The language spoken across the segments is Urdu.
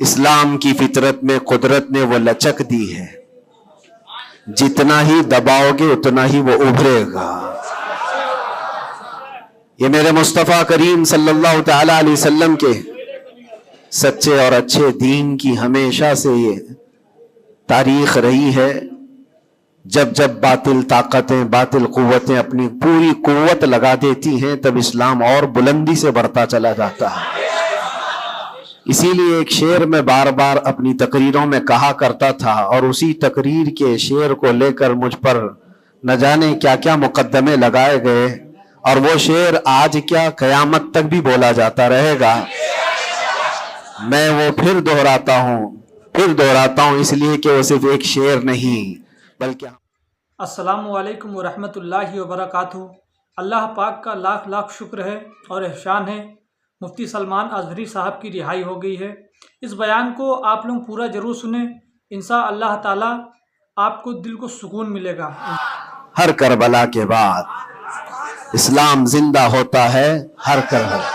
اسلام کی فطرت میں قدرت نے وہ لچک دی ہے، جتنا ہی دباؤ گے اتنا ہی وہ ابھرے گا۔ یہ میرے مصطفیٰ کریم صلی اللہ تعالی علیہ وسلم کے سچے اور اچھے دین کی ہمیشہ سے یہ تاریخ رہی ہے۔ جب جب باطل طاقتیں، باطل قوتیں اپنی پوری قوت لگا دیتی ہیں، تب اسلام اور بلندی سے بڑھتا چلا جاتا ہے۔ اسی لیے ایک شعر میں بار بار اپنی تقریروں میں کہا کرتا تھا، اور اسی تقریر کے شعر کو لے کر مجھ پر نہ جانے کیا کیا مقدمے لگائے گئے، اور وہ شعر آج کیا قیامت تک بھی بولا جاتا رہے گا۔ میں وہ پھر دہراتا ہوں اس لیے کہ وہ صرف ایک شعر نہیں بلکہ السلام علیکم ورحمۃ اللہ وبرکاتہ۔ اللہ پاک کا لاکھ لاکھ شکر ہے اور احسان ہے، مفتی سلمان اظہری صاحب کی رہائی ہو گئی ہے۔ اس بیان کو آپ لوگ پورا ضرور سنیں، انشاء اللہ تعالیٰ آپ کو دل کو سکون ملے گا۔ ہر کربلا کے بعد اسلام زندہ ہوتا ہے، ہر کربلا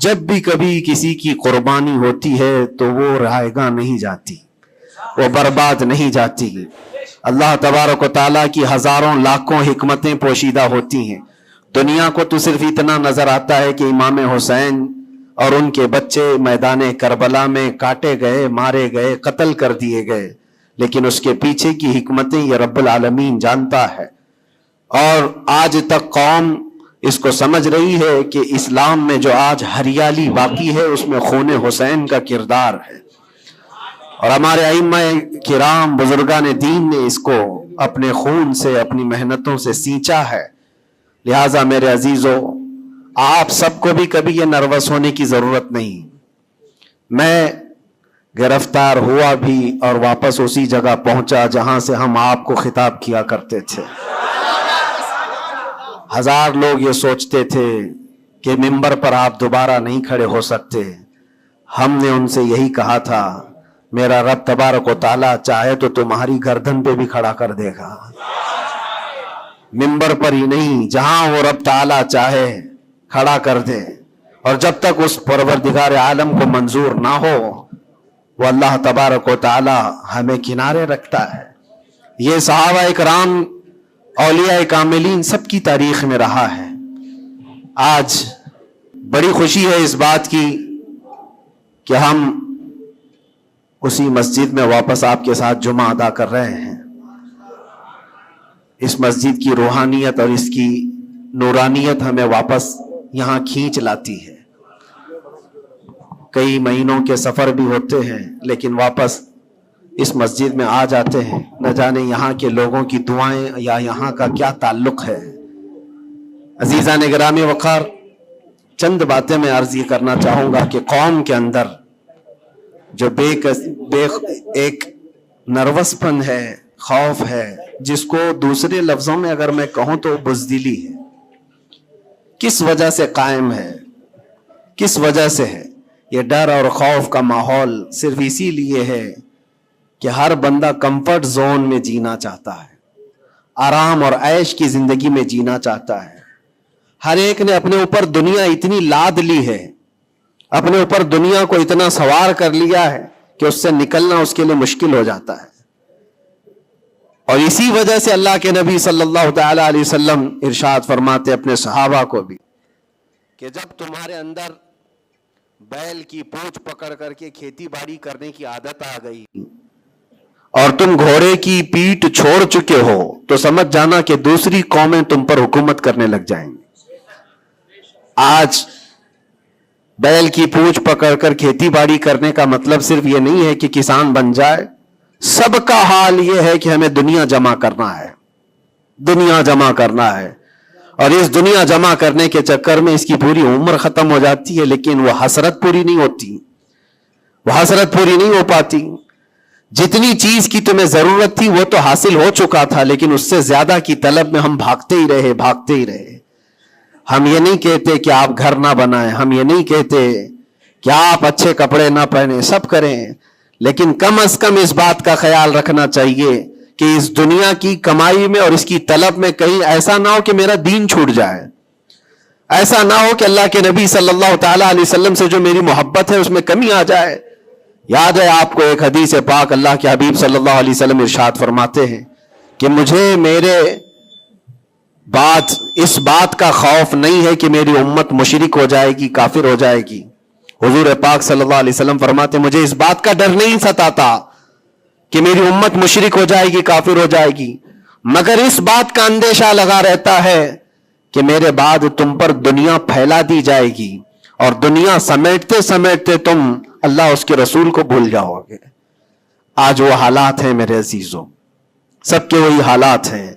جب بھی کبھی کسی کی قربانی ہوتی ہے تو وہ رائے گاہ نہیں جاتی، وہ برباد نہیں جاتی۔ اللہ تبارک و تعالیٰ کی ہزاروں لاکھوں حکمتیں پوشیدہ ہوتی ہیں۔ دنیا کو تو صرف اتنا نظر آتا ہے کہ امام حسین اور ان کے بچے میدان کربلا میں کاٹے گئے، مارے گئے، قتل کر دیے گئے، لیکن اس کے پیچھے کی حکمتیں یہ رب العالمین جانتا ہے۔ اور آج تک قوم اس کو سمجھ رہی ہے کہ اسلام میں جو آج ہریالی باقی ہے اس میں خون حسین کا کردار ہے، اور ہمارے ائمہ کرام بزرگان دین نے اس کو اپنے خون سے، اپنی محنتوں سے سینچا ہے۔ لہٰذا میرے عزیزو، آپ سب کو بھی کبھی یہ نروس ہونے کی ضرورت نہیں۔ میں گرفتار ہوا بھی اور واپس اسی جگہ پہنچا جہاں سے ہم آپ کو خطاب کیا کرتے تھے۔ ہزار لوگ یہ سوچتے تھے کہ ممبر پر آپ دوبارہ نہیں کھڑے ہو سکتے۔ ہم نے ان سے یہی کہا تھا، میرا رب تبارک و تعالیٰ چاہے تو تمہاری گردن پہ بھی کھڑا کر دے گا، ممبر پر ہی نہیں، جہاں وہ رب تعالیٰ چاہے کھڑا کر دے۔ اور جب تک اس پروردگار عالم کو منظور نہ ہو، وہ اللہ تبارک و تعالیٰ ہمیں کنارے رکھتا ہے۔ یہ صحابہ اکرام، اولیاء کاملین سب کی تاریخ میں رہا ہے۔ آج بڑی خوشی ہے اس بات کی کہ ہم اسی مسجد میں واپس آپ کے ساتھ جمعہ ادا کر رہے ہیں۔ اس مسجد کی روحانیت اور اس کی نورانیت ہمیں واپس یہاں کھینچ لاتی ہے۔ کئی مہینوں کے سفر بھی ہوتے ہیں لیکن واپس اس مسجد میں آ جاتے ہیں۔ نہ جانے یہاں کے لوگوں کی دعائیں یا یہاں کا کیا تعلق ہے۔ عزیزان گرامی وقار، چند باتیں میں عرض یہ کرنا چاہوں گا کہ قوم کے اندر جو ایک نروس پن ہے، خوف ہے، جس کو دوسرے لفظوں میں اگر میں کہوں تو بزدلی ہے، کس وجہ سے قائم ہے، کس وجہ سے ہے؟ یہ ڈر اور خوف کا ماحول صرف اسی لیے ہے کہ ہر بندہ کمفرٹ زون میں جینا چاہتا ہے، آرام اور عیش کی زندگی میں جینا چاہتا ہے۔ ہر ایک نے اپنے اوپر دنیا اتنی لاد لی ہے، اپنے اوپر دنیا کو اتنا سوار کر لیا ہے کہ اس سے نکلنا اس کے لیے مشکل ہو جاتا ہے۔ اور اسی وجہ سے اللہ کے نبی صلی اللہ تعالی علیہ وسلم ارشاد فرماتے اپنے صحابہ کو بھی کہ جب تمہارے اندر بیل کی پونچھ پکڑ کر کے کھیتی باڑی کرنے کی عادت آ گئی اور تم گھوڑے کی پیٹھ چھوڑ چکے ہو تو سمجھ جانا کہ دوسری قومیں تم پر حکومت کرنے لگ جائیں گی۔ آج بیل کی پونچھ پکڑ کر کھیتی باڑی کرنے کا مطلب صرف یہ نہیں ہے کہ کسان بن جائے، سب کا حال یہ ہے کہ ہمیں دنیا جمع کرنا ہے، دنیا جمع کرنا ہے۔ اور اس دنیا جمع کرنے کے چکر میں اس کی پوری عمر ختم ہو جاتی ہے، لیکن وہ حسرت پوری نہیں ہوتی، وہ حسرت پوری نہیں ہو پاتی۔ جتنی چیز کی تمہیں ضرورت تھی وہ تو حاصل ہو چکا تھا، لیکن اس سے زیادہ کی طلب میں ہم بھاگتے ہی رہے۔ ہم یہ نہیں کہتے کہ آپ گھر نہ بنائیں، ہم یہ نہیں کہتے کہ آپ اچھے کپڑے نہ پہنیں، سب کریں، لیکن کم از کم اس بات کا خیال رکھنا چاہیے کہ اس دنیا کی کمائی میں اور اس کی طلب میں کہیں ایسا نہ ہو کہ میرا دین چھوٹ جائے، ایسا نہ ہو کہ اللہ کے نبی صلی اللہ تعالی علیہ وسلم سے جو میری محبت ہے اس میں کمی آ جائے، یاد ہے آپ کو ایک حدیث پاک اللہ کے حبیب صلی اللہ علیہ وسلم ارشاد فرماتے ہیں کہ مجھے میرے اس بات کا خوف نہیں ہے کہ میری امت مشرک ہو جائے گی، کافر ہو جائے گی۔ حضور پاک صلی اللہ علیہ وسلم فرماتے ہیں مجھے اس بات کا ڈر نہیں ستاتا کہ میری امت مشرک ہو جائے گی، کافر ہو جائے گی، مگر اس بات کا اندیشہ لگا رہتا ہے کہ میرے بعد تم پر دنیا پھیلا دی جائے گی اور دنیا سمیٹتے سمیٹتے تم اللہ اس کے رسول کو بھول جاؤ گے۔ آج وہ حالات ہیں میرے عزیزوں، سب کے وہی حالات ہیں۔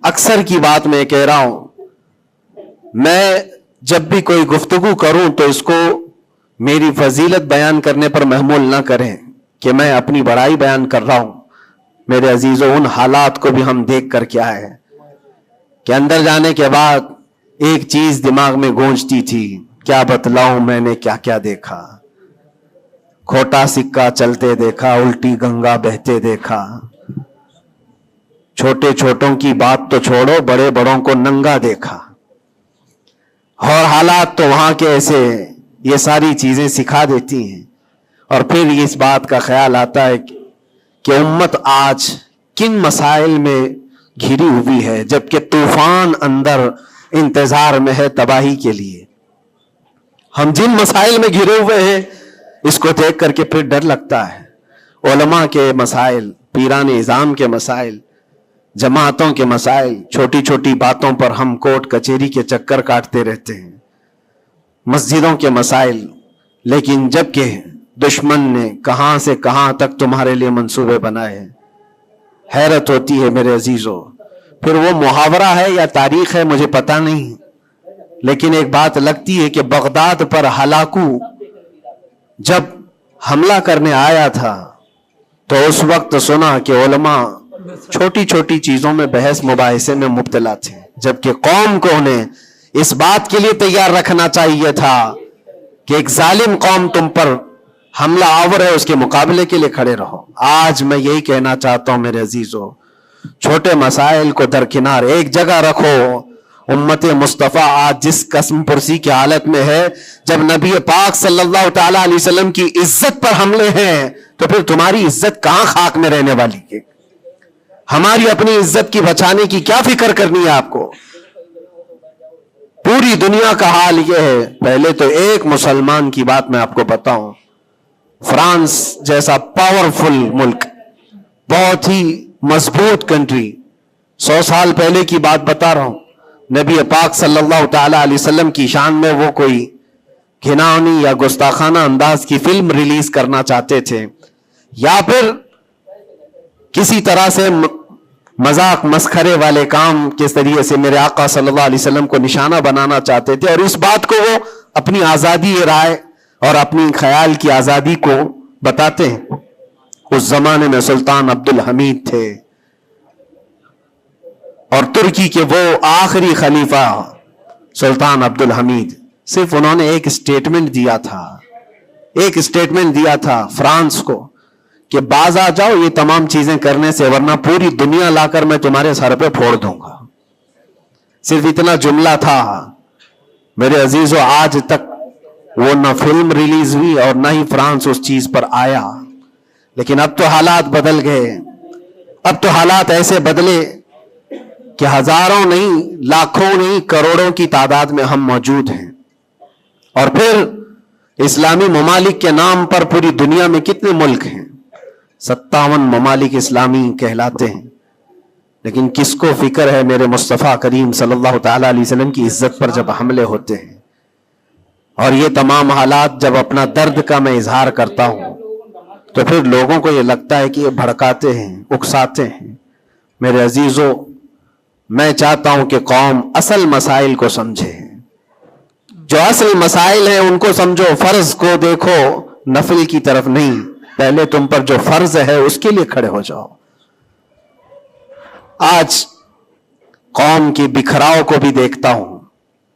اکثر کی بات میں کہہ رہا ہوں، میں جب بھی کوئی گفتگو کروں تو اس کو میری فضیلت بیان کرنے پر محمول نہ کریں کہ میں اپنی بڑائی بیان کر رہا ہوں۔ میرے عزیزوں، ان حالات کو بھی ہم دیکھ کر کیا ہے کہ اندر جانے کے بعد ایک چیز دماغ میں گونجتی تھی، کیا بتلاؤں میں نے کیا کیا دیکھا۔ کھوٹا سکہ چلتے دیکھا، الٹی گنگا بہتے دیکھا، چھوٹے چھوٹوں کی بات تو چھوڑو، بڑے بڑوں کو ننگا دیکھا، اور حالات تو وہاں کے ایسے، یہ ساری چیزیں سکھا دیتی ہیں۔ اور پھر اس بات کا خیال آتا ہے کہ امت آج کن مسائل میں گھری ہوئی ہے، جبکہ طوفان اندر انتظار میں ہے تباہی کے لیے۔ ہم جن مسائل میں گھرے ہوئے ہیں اس کو دیکھ کر کے پھر ڈر لگتا ہے۔ علماء کے مسائل، پیران اعظام کے مسائل، جماعتوں کے مسائل، چھوٹی چھوٹی باتوں پر ہم کورٹ کچہری کے چکر کاٹتے رہتے ہیں، مسجدوں کے مسائل، لیکن جبکہ دشمن نے کہاں سے کہاں تک تمہارے لیے منصوبے بنائے ہیں۔ حیرت ہوتی ہے میرے عزیزوں۔ پھر وہ محاورہ ہے یا تاریخ ہے مجھے پتہ نہیں، لیکن ایک بات لگتی ہے کہ بغداد پر ہلاکو جب حملہ کرنے آیا تھا تو اس وقت سنا کہ علماء چھوٹی چھوٹی چیزوں میں بحث مباحثے میں مبتلا تھے، جبکہ قوم کو انہیں اس بات کے لیے تیار رکھنا چاہیے تھا کہ ایک ظالم قوم تم پر حملہ آور ہے، اس کے مقابلے کے لیے کھڑے رہو۔ آج میں یہی کہنا چاہتا ہوں میرے عزیزوں، چھوٹے مسائل کو درکنار ایک جگہ رکھو۔ امت مصطفیٰ آج جس قسم پرسی کی حالت میں ہے، جب نبی پاک صلی اللہ تعالی علیہ وسلم کی عزت پر حملے ہیں تو پھر تمہاری عزت کہاں خاک میں رہنے والی ہے؟ ہماری اپنی عزت کی بچانے کی کیا فکر کرنی ہے آپ کو؟ پوری دنیا کا حال یہ ہے۔ پہلے تو ایک مسلمان کی بات میں آپ کو بتاؤں، فرانس جیسا پاورفل ملک، بہت ہی مضبوط کنٹری، 100 سال پہلے کی بات بتا رہا ہوں، نبی پاک صلی اللہ تعالی علیہ وسلم کی شان میں وہ کوئی گھناؤنی یا گستاخانہ انداز کی فلم ریلیز کرنا چاہتے تھے، یا پھر کسی طرح سے مذاق مسخرے والے کام کے ذریعے سے میرے آقا صلی اللہ علیہ وسلم کو نشانہ بنانا چاہتے تھے، اور اس بات کو وہ اپنی آزادی رائے اور اپنی خیال کی آزادی کو بتاتے ہیں۔ اس زمانے میں سلطان عبد الحمید تھے، اور ترکی کے وہ آخری خلیفہ سلطان عبد الحمید، صرف انہوں نے ایک اسٹیٹمنٹ دیا تھا فرانس کو کہ باز آ جاؤ یہ تمام چیزیں کرنے سے، ورنہ پوری دنیا لا کر میں تمہارے سر پہ پھوڑ دوں گا۔ صرف اتنا جملہ تھا میرے عزیزو۔ آج تک وہ نہ فلم ریلیز ہوئی اور نہ ہی فرانس اس چیز پر آیا، لیکن اب تو حالات بدل گئے۔ اب تو حالات ایسے بدلے کہ ہزاروں نہیں، لاکھوں نہیں، کروڑوں کی تعداد میں ہم موجود ہیں، اور پھر اسلامی ممالک کے نام پر پوری دنیا میں کتنے ملک ہیں؟ 57 ممالک اسلامی کہلاتے ہیں، لیکن کس کو فکر ہے میرے مصطفیٰ کریم صلی اللہ تعالی علیہ وسلم کی عزت پر جب حملے ہوتے ہیں؟ اور یہ تمام حالات جب اپنا درد کا میں اظہار کرتا ہوں تو پھر لوگوں کو یہ لگتا ہے کہ یہ بھڑکاتے ہیں، اکساتے ہیں۔ میرے عزیزو، میں چاہتا ہوں کہ قوم اصل مسائل کو سمجھے، جو اصل مسائل ہیں ان کو سمجھو، فرض کو دیکھو، نفل کی طرف نہیں۔ پہلے تم پر جو فرض ہے اس کے لیے کھڑے ہو جاؤ۔ آج قوم کی بکھراؤ کو بھی دیکھتا ہوں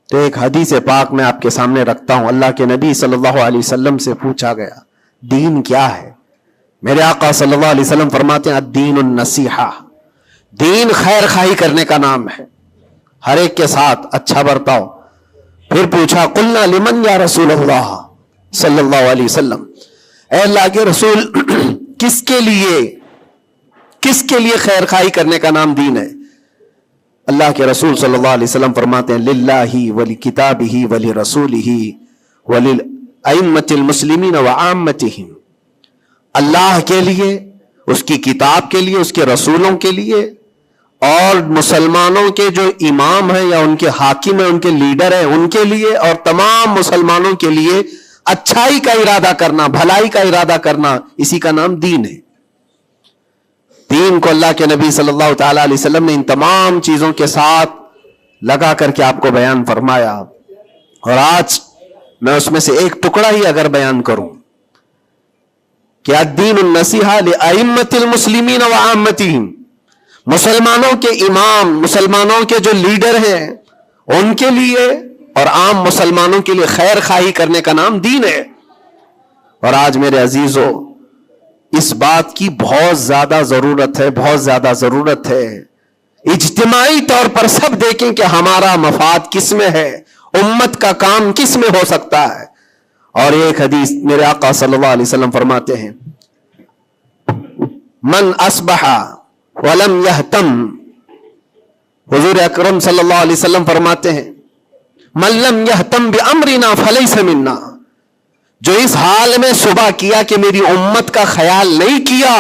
تو ایک حدیث پاک میں آپ کے سامنے رکھتا ہوں۔ اللہ کے نبی صلی اللہ علیہ وسلم سے پوچھا گیا دین کیا ہے؟ میرے آقا صلی اللہ علیہ وسلم فرماتے ہیں الدین النصیحہ، دین خیر خواہی کرنے کا نام ہے، ہر ایک کے ساتھ اچھا برتاؤ۔ پھر پوچھا قلنا لمن یا رسول اللہ صلی اللہ علیہ وسلم، اے اللہ کے رسول کس کے لیے خیر خواہی کرنے کا نام دین ہے؟ اللہ کے رسول صلی اللہ علیہ وسلم فرماتے ہیں للہ ولی کتابہ ولی رسولہ وللائمۃ المسلمین وعامتہم، اللہ کے لیے، اس کی کتاب کے لیے، اس کے رسولوں کے لیے، اور مسلمانوں کے جو امام ہیں یا ان کے حاکم ہیں، ان کے لیڈر ہیں، ان کے لیے، اور تمام مسلمانوں کے لیے اچھائی کا ارادہ کرنا، بھلائی کا ارادہ کرنا، اسی کا نام دین ہے۔ دین کو اللہ کے نبی صلی اللہ تعالی علیہ وسلم نے ان تمام چیزوں کے ساتھ لگا کر کے آپ کو بیان فرمایا، اور آج میں اس میں سے ایک ٹکڑا ہی اگر بیان کروں کہ الدین النصیحہ لأئمۃ المسلمین وعامتہم، مسلمانوں کے امام، مسلمانوں کے جو لیڈر ہیں ان کے لیے اور عام مسلمانوں کے لیے خیر خواہی کرنے کا نام دین ہے۔ اور آج میرے عزیزو اس بات کی بہت زیادہ ضرورت ہے، بہت زیادہ ضرورت ہے۔ اجتماعی طور پر سب دیکھیں کہ ہمارا مفاد کس میں ہے، امت کا کام کس میں ہو سکتا ہے۔ اور ایک حدیث میرے آقا صلی اللہ علیہ وسلم فرماتے ہیں من اصبح ولم یہتم، حضور اکرم صلی اللہ علیہ وسلم فرماتے ہیں من لم یہتم بامرنا فلیس منا، جو اس حال میں صبح کیا کہ میری امت کا خیال نہیں کیا،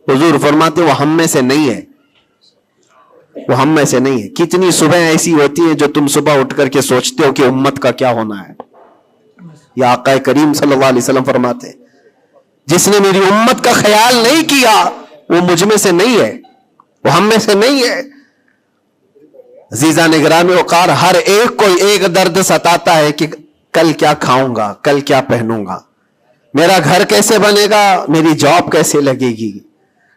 حضور فرماتے وہ ہم میں سے نہیں ہے، وہ ہم میں سے نہیں ہے۔ کتنی صبح ایسی ہوتی ہیں جو تم صبح اٹھ کر کے سوچتے ہو کہ امت کا کیا ہونا ہے؟ یا آقا کریم صلی اللہ علیہ وسلم فرماتے ہیں جس نے میری امت کا خیال نہیں کیا وہ مجھ میں سے نہیں ہے، وہ ہم میں سے نہیں ہے۔ عزیزان گرامی وقار، ہر ایک کو ایک درد ستاتا ہے کہ کل کیا کھاؤں گا، کل کیا پہنوں گا، میرا گھر کیسے بنے گا، میری جاب کیسے لگے گی۔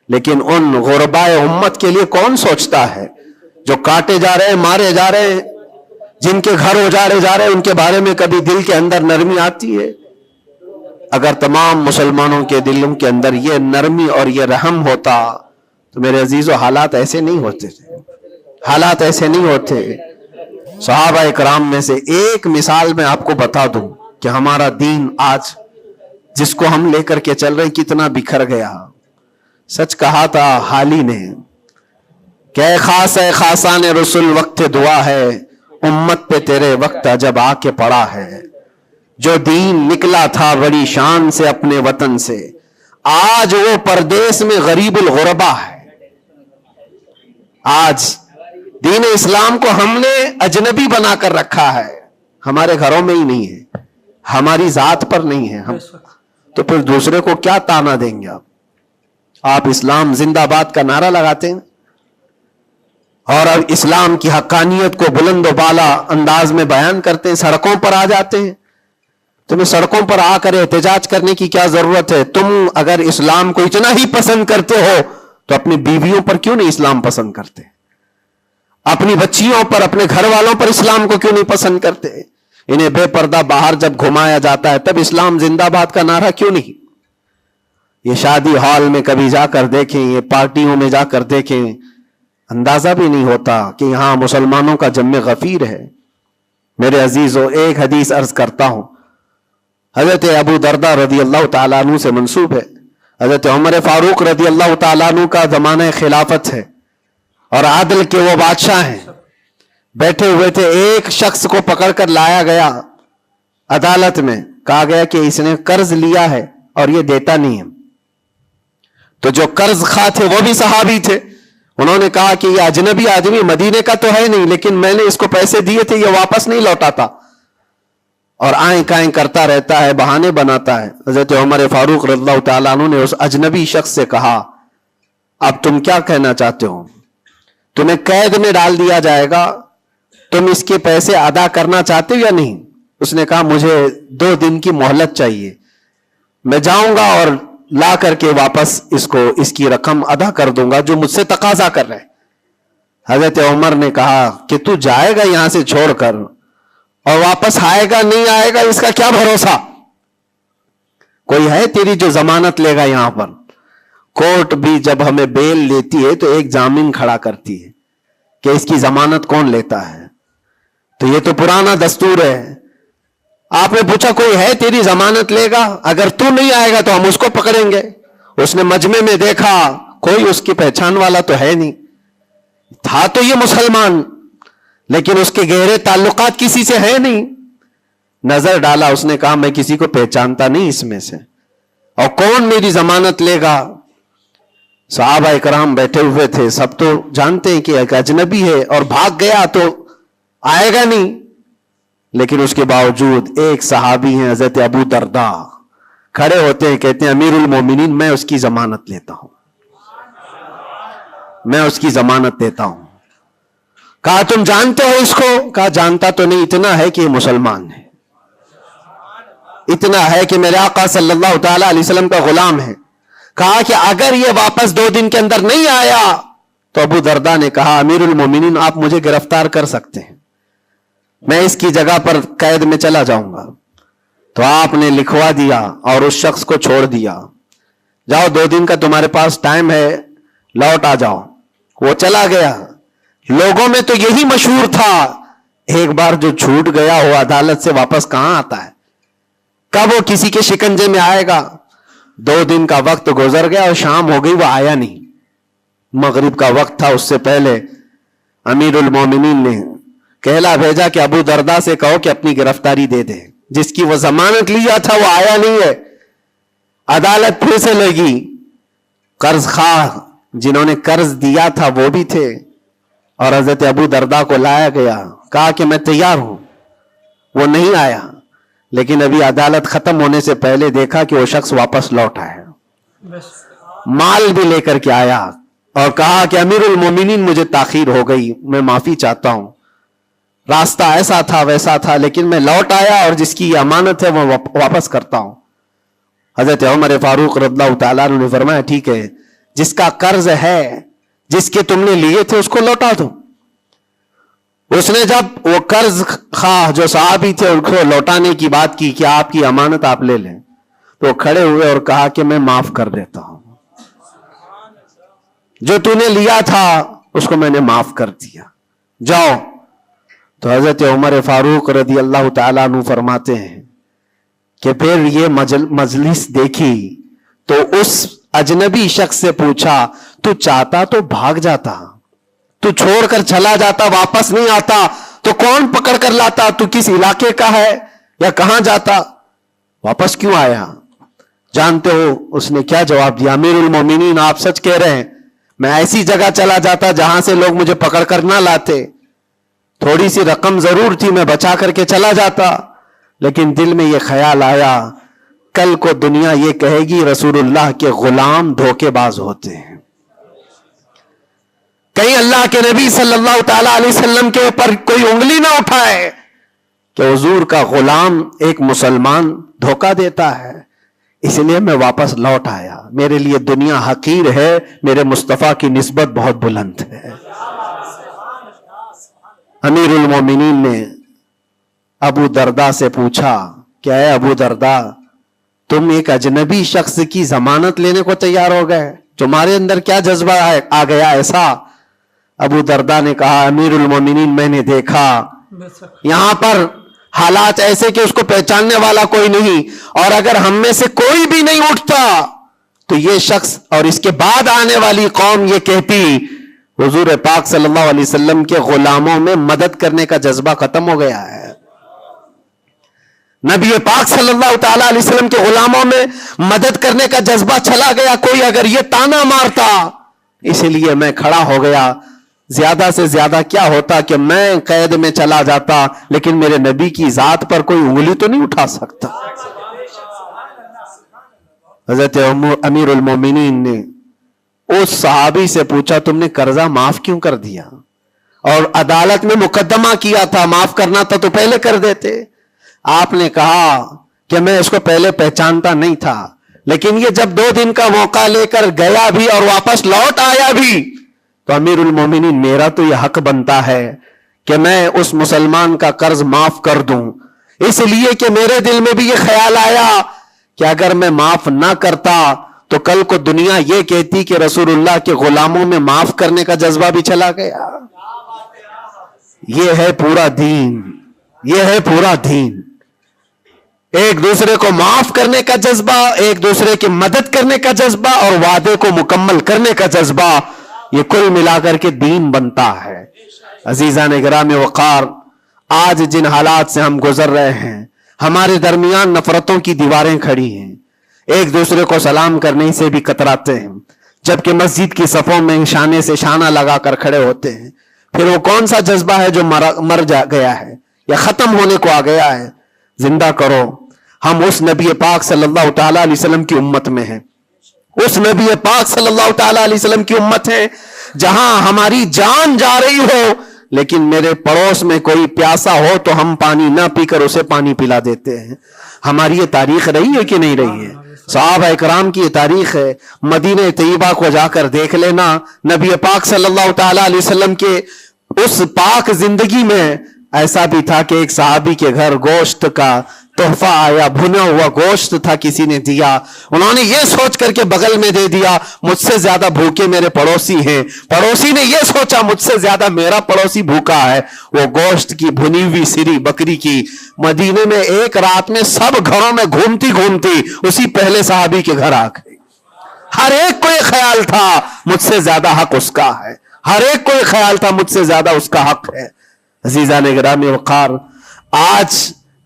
لیکن ان غربائے امت کے لیے کون سوچتا ہے جو کاٹے جا رہے ہیں، مارے جا رہے ہیں، جن کے گھر اجاڑے جا رہے ہیں، ان کے بارے میں کبھی دل کے اندر نرمی آتی ہے؟ اگر تمام مسلمانوں کے دلوں کے اندر یہ نرمی اور یہ رحم ہوتا تو میرے عزیزو حالات ایسے نہیں ہوتے تھے، حالات ایسے نہیں ہوتے۔ صحابہ اکرام میں سے ایک مثال میں آپ کو بتا دوں کہ ہمارا دین آج جس کو ہم لے کر کے چل رہے ہیں کتنا بکھر گیا۔ سچ کہا تھا حالی نے کہ اے خاصان رسول وقت دعا ہے، امت پہ تیرے وقت عجب آ کے پڑا ہے، جو دین نکلا تھا بڑی شان سے اپنے وطن سے، آج وہ پردیس میں غریب الغربا ہے۔ آج دین اسلام کو ہم نے اجنبی بنا کر رکھا ہے، ہمارے گھروں میں ہی نہیں ہے، ہماری ذات پر نہیں ہے، ہم تو پھر دوسرے کو کیا تانا دیں گے؟ آپ اسلام زندہ باد کا نعرہ لگاتے ہیں اور اب اسلام کی حقانیت کو بلند و بالا انداز میں بیان کرتے ہیں، سڑکوں پر آ جاتے ہیں۔ تمہیں سڑکوں پر آ کر احتجاج کرنے کی کیا ضرورت ہے؟ تم اگر اسلام کو اتنا ہی پسند کرتے ہو تو اپنی بیویوں پر کیوں نہیں اسلام پسند کرتے؟ اپنی بچیوں پر، اپنے گھر والوں پر اسلام کو کیوں نہیں پسند کرتے؟ انہیں بے پردہ باہر جب گھمایا جاتا ہے تب اسلام زندہ باد کا نعرہ کیوں نہیں؟ یہ شادی ہال میں کبھی جا کر دیکھیں، یہ پارٹیوں میں جا کر دیکھیں، اندازہ بھی نہیں ہوتا کہ یہاں مسلمانوں کا جم غفیر ہے۔ میرے عزیزو، ایک حدیث عرض کرتا ہوں، حضرت ابو دردہ رضی اللہ تعالیٰ عنہ سے منسوب ہے۔ حضرت عمر فاروق رضی اللہ تعالیٰ عنہ کا زمانہ خلافت ہے اور عادل کے وہ بادشاہ ہیں، بیٹھے ہوئے تھے، ایک شخص کو پکڑ کر لایا گیا عدالت میں، کہا گیا کہ اس نے قرض لیا ہے اور یہ دیتا نہیں ہے۔ تو جو قرض خواہ تھے وہ بھی صحابی تھے، انہوں نے کہا کہ یہ اجنبی آدمی مدینے کا تو ہے نہیں، لیکن میں نے اس کو پیسے دیے تھے، یہ واپس نہیں لوٹاتا اور آئیں کائیں کرتا رہتا ہے، بہانے بناتا ہے۔ حضرت عمر فاروق رضی اللہ تعالیٰ عنہ نے اس اجنبی شخص سے کہا اب تم کیا کہنا چاہتے ہو؟ تمہیں قید میں ڈال دیا جائے گا، تم اس کے پیسے ادا کرنا چاہتے ہو یا نہیں؟ اس نے کہا مجھے 2 دن کی مہلت چاہیے، میں جاؤں گا اور لا کر کے واپس اس کی رقم ادا کر دوں گا جو مجھ سے تقاضا کر رہے۔ حضرت عمر نے کہا کہ تو جائے گا یہاں سے چھوڑ کر اور واپس آئے گا نہیں آئے گا اس کا کیا بھروسہ؟ کوئی ہے تیری جو ضمانت لے گا؟ یہاں پر کورٹ بھی جب ہمیں بیل لیتی ہے تو ایک ضامن کھڑا کرتی ہے کہ اس کی ضمانت کون لیتا ہے، تو یہ تو پرانا دستور ہے۔ آپ نے پوچھا کوئی ہے تیری ضمانت لے گا؟ اگر تو نہیں آئے گا تو ہم اس کو پکڑیں گے. اس نے مجمع میں دیکھا کوئی اس کی پہچان والا تو ہے نہیں. تھا تو یہ مسلمان لیکن اس کے گہرے تعلقات کسی سے ہے نہیں. نظر ڈالا, اس نے کہا میں کسی کو پہچانتا نہیں اس میں سے, اور کون میری ضمانت لے گا؟ صحابہ اکرام بیٹھے ہوئے تھے, سب تو جانتے ہیں کہ ایک اجنبی ہے اور بھاگ گیا تو آئے گا نہیں. لیکن اس کے باوجود ایک صحابی ہیں حضرت ابو درداء, کھڑے ہوتے ہیں, کہتے ہیں امیر المومنین میں اس کی ضمانت لیتا ہوں, میں اس کی ضمانت دیتا ہوں. کہا تم جانتے ہو اس کو؟ کہا جانتا تو نہیں, اتنا ہے کہ یہ مسلمان ہے, اتنا ہے کہ میرے آقا صلی اللہ تعالی علیہ وسلم کا غلام ہے. کہا کہ اگر یہ واپس 2 دن کے اندر نہیں آیا تو ابو درداء نے کہا امیر المومنین آپ مجھے گرفتار کر سکتے ہیں, میں اس کی جگہ پر قید میں چلا جاؤں گا. تو آپ نے لکھوا دیا اور اس شخص کو چھوڑ دیا, جاؤ 2 دن کا تمہارے پاس ٹائم ہے, لوٹ آ جاؤ. وہ چلا گیا. لوگوں میں تو یہی مشہور تھا, ایک بار جو چھوٹ گیا وہ عدالت سے واپس کہاں آتا ہے, کب وہ کسی کے شکنجے میں آئے گا. 2 دن کا وقت گزر گیا اور شام ہو گئی, وہ آیا نہیں. مغرب کا وقت تھا, اس سے پہلے امیر المومنین نے کہلا بھیجا کہ ابو درداء سے کہو کہ اپنی گرفتاری دے دے, جس کی وہ ضمانت لیا تھا وہ آیا نہیں ہے. عدالت پھر سے لگی, قرض خواہ جنہوں نے قرض دیا تھا وہ بھی تھے, اور حضرت ابو درداء کو لایا گیا. کہا کہ میں تیار ہوں, وہ نہیں آیا. لیکن ابھی عدالت ختم ہونے سے پہلے دیکھا کہ وہ شخص واپس لوٹ آیا, مال بھی لے کر کے آیا, اور کہا کہ امیر المومنین مجھے تاخیر ہو گئی, میں معافی چاہتا ہوں, راستہ ایسا تھا ویسا تھا, لیکن میں لوٹ آیا اور جس کی یہ امانت ہے وہ واپس کرتا ہوں. حضرت عمر فاروق رضی اللہ تعالیٰ عنہ نے فرمایا ٹھیک ہے, جس کا قرض ہے, جس کے تم نے لیے تھے اس کو لوٹا دو. اس نے جب وہ قرض خواہ جو صحابی تھے ان کو لوٹانے کی بات کی کہ آپ کی امانت آپ لے لیں, تو وہ کھڑے ہوئے اور کہا کہ میں معاف کر دیتا ہوں, جو تو نے لیا تھا اس کو میں نے معاف کر دیا, جاؤ. تو حضرت عمر فاروق رضی اللہ تعالیٰ عنہ فرماتے ہیں کہ پھر یہ مجلس دیکھی تو اس اجنبی شخص سے پوچھا تو چاہتا تو بھاگ جاتا, تو چھوڑ کر چلا جاتا, واپس نہیں آتا تو کون پکڑ کر لاتا, تو کس علاقے کا ہے یا کہاں جاتا, واپس کیوں آیا؟ جانتے ہو اس نے کیا جواب دیا؟ امیر المومنین آپ سچ کہہ رہے ہیں, میں ایسی جگہ چلا جاتا جہاں سے لوگ مجھے پکڑ کر نہ لاتے, تھوڑی سی رقم ضرور تھی, میں بچا کر کے چلا جاتا, لیکن دل میں یہ خیال آیا کل کو دنیا یہ کہے گی رسول اللہ کے غلام دھوکے باز ہوتے ہیں, کہیں اللہ کے نبی صلی اللہ تعالی علیہ وسلم کے اوپر کوئی انگلی نہ اٹھائے کہ حضور کا غلام ایک مسلمان دھوکہ دیتا ہے. اس لیے میں واپس لوٹ آیا, میرے لیے دنیا حقیر ہے, میرے مصطفیٰ کی نسبت بہت بلند ہے. امیر المومنین نے ابو درداء سے پوچھا کہ اے ابو درداء, تم ایک اجنبی شخص کی ضمانت لینے کو تیار ہو گئے, تمہارے اندر کیا جذبہ آ گیا ایسا؟ ابو درداء نے کہا امیر المومنین میں نے دیکھا یہاں پر حالات ایسے کہ اس کو پہچاننے والا کوئی نہیں, اور اگر ہم میں سے کوئی بھی نہیں اٹھتا تو یہ شخص اور اس کے بعد آنے والی قوم یہ کہتی حضور پاک صلی اللہ علیہ وسلم کے غلاموں میں مدد کرنے کا جذبہ ختم ہو گیا ہے, نبی پاک صلی اللہ تعالی علیہ وسلم کے غلاموں میں مدد کرنے کا جذبہ چلا گیا. کوئی اگر یہ تانا مارتا, اسی لیے میں کھڑا ہو گیا. زیادہ سے زیادہ کیا ہوتا کہ میں قید میں چلا جاتا, لیکن میرے نبی کی ذات پر کوئی انگلی تو نہیں اٹھا سکتا. حضرت امیر المومنین نے اس صحابی سے پوچھا تم نے قرضہ معاف کیوں کر دیا؟ اور عدالت میں مقدمہ کیا تھا, معاف کرنا تھا تو پہلے کر دیتے. آپ نے کہا کہ میں اس کو پہلے پہچانتا نہیں تھا, لیکن یہ جب 2 دن کا موقع لے کر گیا بھی اور واپس لوٹ آیا بھی تو امیر المومنین میرا تو یہ حق بنتا ہے کہ میں اس مسلمان کا قرض معاف کر دوں, اس لیے کہ میرے دل میں بھی یہ خیال آیا کہ اگر میں معاف نہ کرتا تو کل کو دنیا یہ کہتی کہ رسول اللہ کے غلاموں میں معاف کرنے کا جذبہ بھی چلا گیا. یہ ہے پورا دین, یہ ہے پورا دین. ایک دوسرے کو معاف کرنے کا جذبہ، ایک دوسرے کی مدد کرنے کا جذبہ اور وعدے کو مکمل کرنے کا جذبہ، یہ کل ملا کر کے دین بنتا ہے۔ عزیزان گرامی وقار، آج جن حالات سے ہم گزر رہے ہیں، ہمارے درمیان نفرتوں کی دیواریں کھڑی ہیں، ایک دوسرے کو سلام کرنے سے بھی کتراتے ہیں، جبکہ مسجد کی صفوں میں شانے سے شانہ لگا کر کھڑے ہوتے ہیں۔ پھر وہ کون سا جذبہ ہے جو مر گیا ہے یا ختم ہونے کو آ گیا ہے؟ زندہ کرو۔ ہم اس نبی پاک صلی اللہ تعالی علیہ وسلم کی امت میں ہیں، اس نبی پاک صلی اللہ تعالی علیہ وسلم کی امت ہے جہاں ہماری جان جا رہی ہو لیکن میرے پڑوس میں کوئی پیاسا ہو تو ہم پانی نہ پی کر اسے پانی پلا دیتے ہیں۔ ہماری یہ تاریخ رہی ہے کہ نہیں رہی ہے؟ صحابہ اکرام کی یہ تاریخ ہے۔ مدینہ طیبہ کو جا کر دیکھ لینا، نبی پاک صلی اللہ تعالی علیہ وسلم کے اس پاک زندگی میں ایسا بھی تھا کہ ایک صحابی کے گھر گوشت کا تحفہ آیا، بھنا ہوا گوشت تھا، کسی نے دیا، انہوں نے یہ سوچ کر کے بغل میں دے دیا مجھ سے زیادہ بھوکے میرے پڑوسی ہیں، پڑوسی نے یہ سوچا مجھ سے زیادہ میرا پڑوسی بھوکا ہے، وہ گوشت کی بھنی ہوئی سری بکری کی مدینے میں ایک رات میں سب گھروں میں گھومتی گھومتی اسی پہلے صحابی کے گھر آ گئی۔ ہر ایک کو یہ خیال تھا مجھ سے زیادہ حق اس کا ہے، ہر ایک کو یہ خیال تھا مجھ سے زیادہ اس کا حق ہے۔ عزیزان گرامی وقار، آج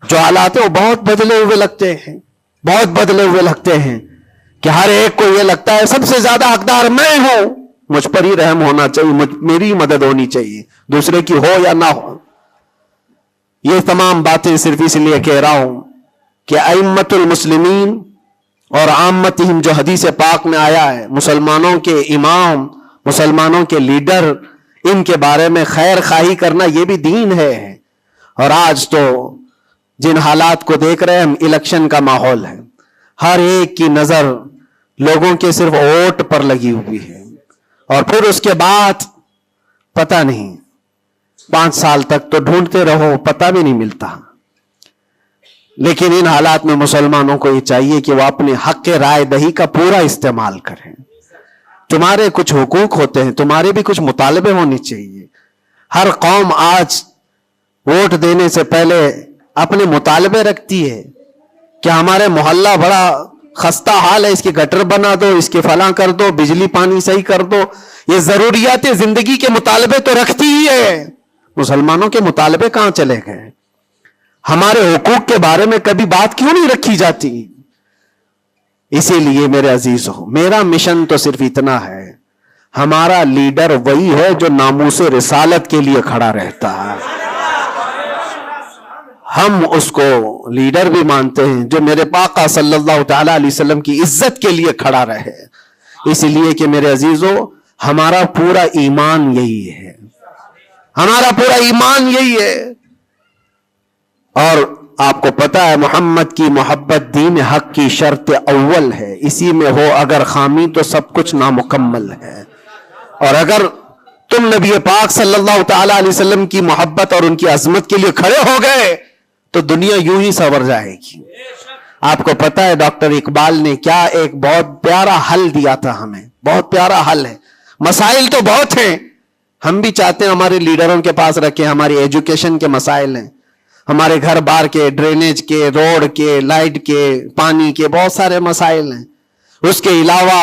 جو حالات ہیں وہ بہت بدلے ہوئے لگتے ہیں، بہت بدلے ہوئے لگتے ہیں کہ ہر ایک کو یہ لگتا ہے سب سے زیادہ حقدار میں ہوں، مجھ پر ہی رحم ہونا چاہیے، میری مدد ہونی چاہیے، دوسرے کی ہو یا نہ ہو۔ یہ تمام باتیں صرف اس لیے کہہ رہا ہوں کہ ائمۃ المسلمین اور عامتہم جو حدیث پاک میں آیا ہے، مسلمانوں کے امام، مسلمانوں کے لیڈر، ان کے بارے میں خیر خواہی کرنا یہ بھی دین ہے۔ اور آج تو جن حالات کو دیکھ رہے ہیں ہم، الیکشن کا ماحول ہے، ہر ایک کی نظر لوگوں کے صرف ووٹ پر لگی ہوئی ہے، اور پھر اس کے بعد پتہ نہیں 5 سال تک تو ڈھونڈتے رہو، پتہ بھی نہیں ملتا۔ لیکن ان حالات میں مسلمانوں کو یہ چاہیے کہ وہ اپنے حق رائے دہی کا پورا استعمال کریں۔ تمہارے کچھ حقوق ہوتے ہیں، تمہارے بھی کچھ مطالبے ہونے چاہیے۔ ہر قوم آج ووٹ دینے سے پہلے اپنے مطالبے رکھتی ہے کہ ہمارے محلہ بڑا خستہ حال ہے، اس کی گٹر بنا دو، اس کے فلاں کر دو، بجلی پانی صحیح کر دو۔ یہ ضروریات زندگی کے مطالبے تو رکھتی ہی ہے، مسلمانوں کے مطالبے کہاں چلے گئے؟ ہمارے حقوق کے بارے میں کبھی بات کیوں نہیں رکھی جاتی؟ اسی لیے میرے عزیزو، میرا مشن تو صرف اتنا ہے، ہمارا لیڈر وہی ہے جو ناموس رسالت کے لیے کھڑا رہتا ہے۔ ہم اس کو لیڈر بھی مانتے ہیں جو میرے آقا صلی اللہ تعالی علیہ وسلم کی عزت کے لیے کھڑا رہے، اس لیے کہ میرے عزیزو ہمارا پورا ایمان یہی ہے، ہمارا پورا ایمان یہی ہے۔ اور آپ کو پتا ہے محمد کی محبت دین حق کی شرط اول ہے، اسی میں ہو اگر خامی تو سب کچھ نامکمل ہے۔ اور اگر تم نبی پاک صلی اللہ تعالی علیہ وسلم کی محبت اور ان کی عظمت کے لیے کھڑے ہو گئے تو دنیا یوں ہی سنور جائے گی۔ آپ کو پتا ہے ڈاکٹر اقبال نے کیا ایک بہت پیارا حل دیا تھا ہمیں، بہت پیارا حل ہے۔ مسائل تو بہت ہیں، ہم بھی چاہتے ہیں ہمارے لیڈروں کے پاس رکھیں، ہماری ایجوکیشن کے مسائل ہیں، ہمارے گھر بار کے، ڈرینیج کے، روڈ کے، لائٹ کے، پانی کے، بہت سارے مسائل ہیں۔ اس کے علاوہ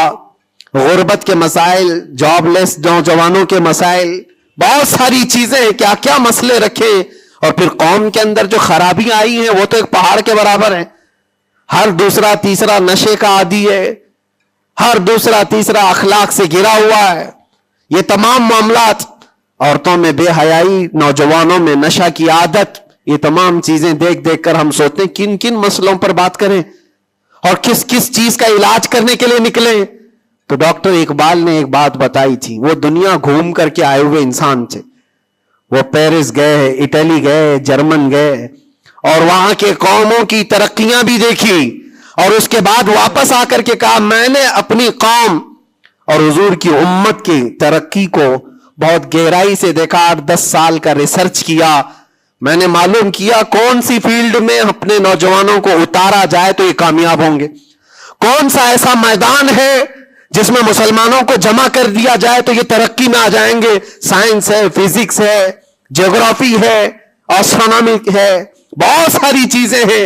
غربت کے مسائل، جاب لیس نوجوانوں کے مسائل، بہت ساری چیزیں ہیں، کیا کیا مسئلے رکھے۔ اور پھر قوم کے اندر جو خرابیاں آئی ہیں وہ تو ایک پہاڑ کے برابر ہیں، ہر دوسرا تیسرا نشے کا عادی ہے، ہر دوسرا تیسرا اخلاق سے گرا ہوا ہے۔ یہ تمام معاملات، عورتوں میں بے حیائی، نوجوانوں میں نشہ کی عادت، یہ تمام چیزیں دیکھ دیکھ کر ہم سوچتے ہیں کن کن مسئلوں پر بات کریں اور کس کس چیز کا علاج کرنے کے لیے نکلیں۔ تو ڈاکٹر اقبال نے ایک بات بتائی تھی، وہ دنیا گھوم کر کے آئے ہوئے انسان تھے، وہ پیرس گئے، اٹلی گئے، جرمن گئے، اور وہاں کے قوموں کی ترقیاں بھی دیکھی، اور اس کے بعد واپس آ کر کے کہا میں نے اپنی قوم اور حضور کی امت کی ترقی کو بہت گہرائی سے دیکھا، 8-10 سال کا ریسرچ کیا، میں نے معلوم کیا کون سی فیلڈ میں اپنے نوجوانوں کو اتارا جائے تو یہ کامیاب ہوں گے، کون سا ایسا میدان ہے جس میں مسلمانوں کو جمع کر دیا جائے تو یہ ترقی میں آ جائیں گے۔ سائنس ہے، فزکس ہے، جغرافی ہے، اسٹرونومی ہے، بہت ساری چیزیں ہیں،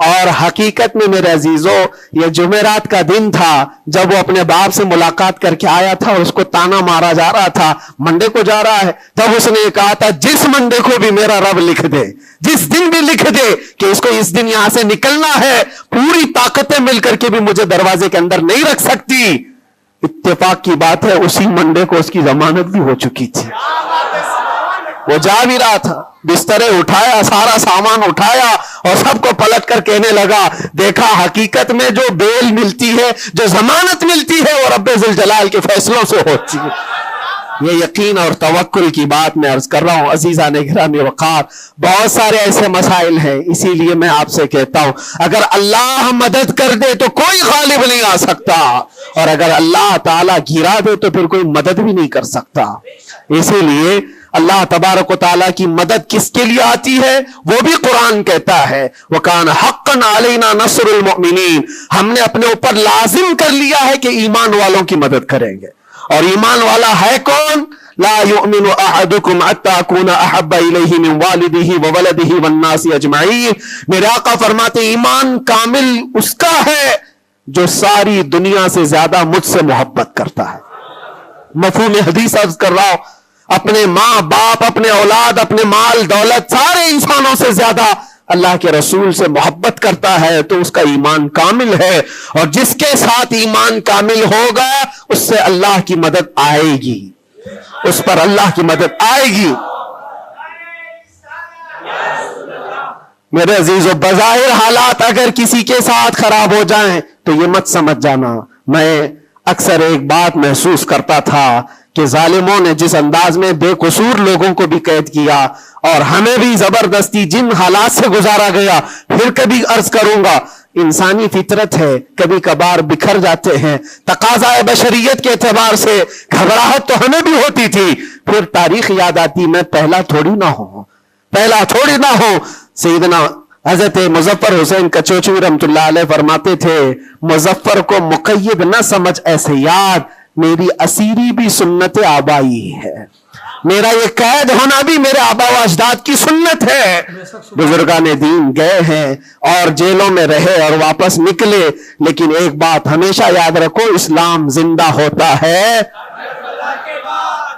اور حقیقت میں میرے عزیزوں یہ جمعرات کا دن تھا جب وہ اپنے باپ سے ملاقات کر کے آیا تھا اور اس کو تانا مارا جا رہا تھا، منڈے کو جا رہا ہے، تب اس نے کہا تھا جس منڈے کو بھی میرا رب لکھ دے، جس دن بھی لکھ دے کہ اس کو اس دن یہاں سے نکلنا ہے، پوری طاقتیں مل کر کے بھی مجھے دروازے کے اندر نہیں رکھ سکتی۔ اتفاق کی بات ہے اسی منڈے کو اس کی ضمانت بھی ہو چکی تھی، وہ جا بھی رہا تھا، بسترے اٹھایا، سارا سامان اٹھایا اور سب کو پلٹ کر کہنے لگا دیکھا حقیقت میں جو بیل ملتی ہے، جو ضمانت ملتی ہے، وہ رب ذوالجلال کے فیصلوں سے ہوتی ہے۔ یہ یقین اور توکل کی بات میں عرض کر رہا ہوں عزیزان گرامی وقار، بہت سارے ایسے مسائل ہیں، اسی لیے میں آپ سے کہتا ہوں اگر اللہ مدد کر دے تو کوئی غالب نہیں آ سکتا، اور اگر اللہ تعالیٰ گرا دے تو پھر کوئی مدد بھی نہیں کر سکتا۔ اسی لیے اللہ تبارک و تعالیٰ کی مدد کس کے لیے آتی ہے وہ بھی قرآن کہتا ہے وَكَانَ حَقًّا عَلَيْنَا نَصْرُ الْمُؤْمِنِينَ، ہم نے اپنے اوپر لازم کر لیا ہے کہ ایمان والوں کی مدد کریں گے۔ اور ایمان والا ہے کون؟ لا يؤمن احدكم حتى اكون احب اليه من والده وولده والناس اجمعين، میرے آقا فرماتے ایمان کامل اس کا ہے جو ساری دنیا سے زیادہ مجھ سے محبت کرتا ہے۔ مفہوم حدیث عرض کر رہا ہوں، اپنے ماں باپ، اپنے اولاد، اپنے مال دولت، سارے انسانوں سے زیادہ اللہ کے رسول سے محبت کرتا ہے تو اس کا ایمان کامل ہے، اور جس کے ساتھ ایمان کامل ہوگا اس سے اللہ کی مدد آئے گی، اس پر اللہ کی مدد آئے گی۔ میرے عزیزو بظاہر حالات اگر کسی کے ساتھ خراب ہو جائیں تو یہ مت سمجھ جانا، میں اکثر ایک بات محسوس کرتا تھا کہ ظالموں نے جس انداز میں بے قصور لوگوں کو بھی قید کیا اور ہمیں بھی زبردستی جن حالات سے گزارا گیا، پھر کبھی عرض کروں گا انسانی فطرت ہے، کبھی کبھار بکھر جاتے ہیں، تقاضا بشریت کے اعتبار سے گھبراہٹ تو ہمیں بھی ہوتی تھی، پھر تاریخ یاد آتی میں پہلا تھوڑی نہ ہوں۔ سیدنا حضرت مظفر حسین کچوچوی رحمت اللہ علیہ فرماتے تھے مظفر کو مقید نہ سمجھ ایسے یاد، میری اسیری بھی سنت آبائی ہے، میرا یہ قید ہونا بھی میرے آبا و اجداد کی سنت ہے۔ بزرگان دین گئے ہیں اور جیلوں میں رہے اور واپس نکلے، لیکن ایک بات ہمیشہ یاد رکھو، اسلام زندہ ہوتا ہے،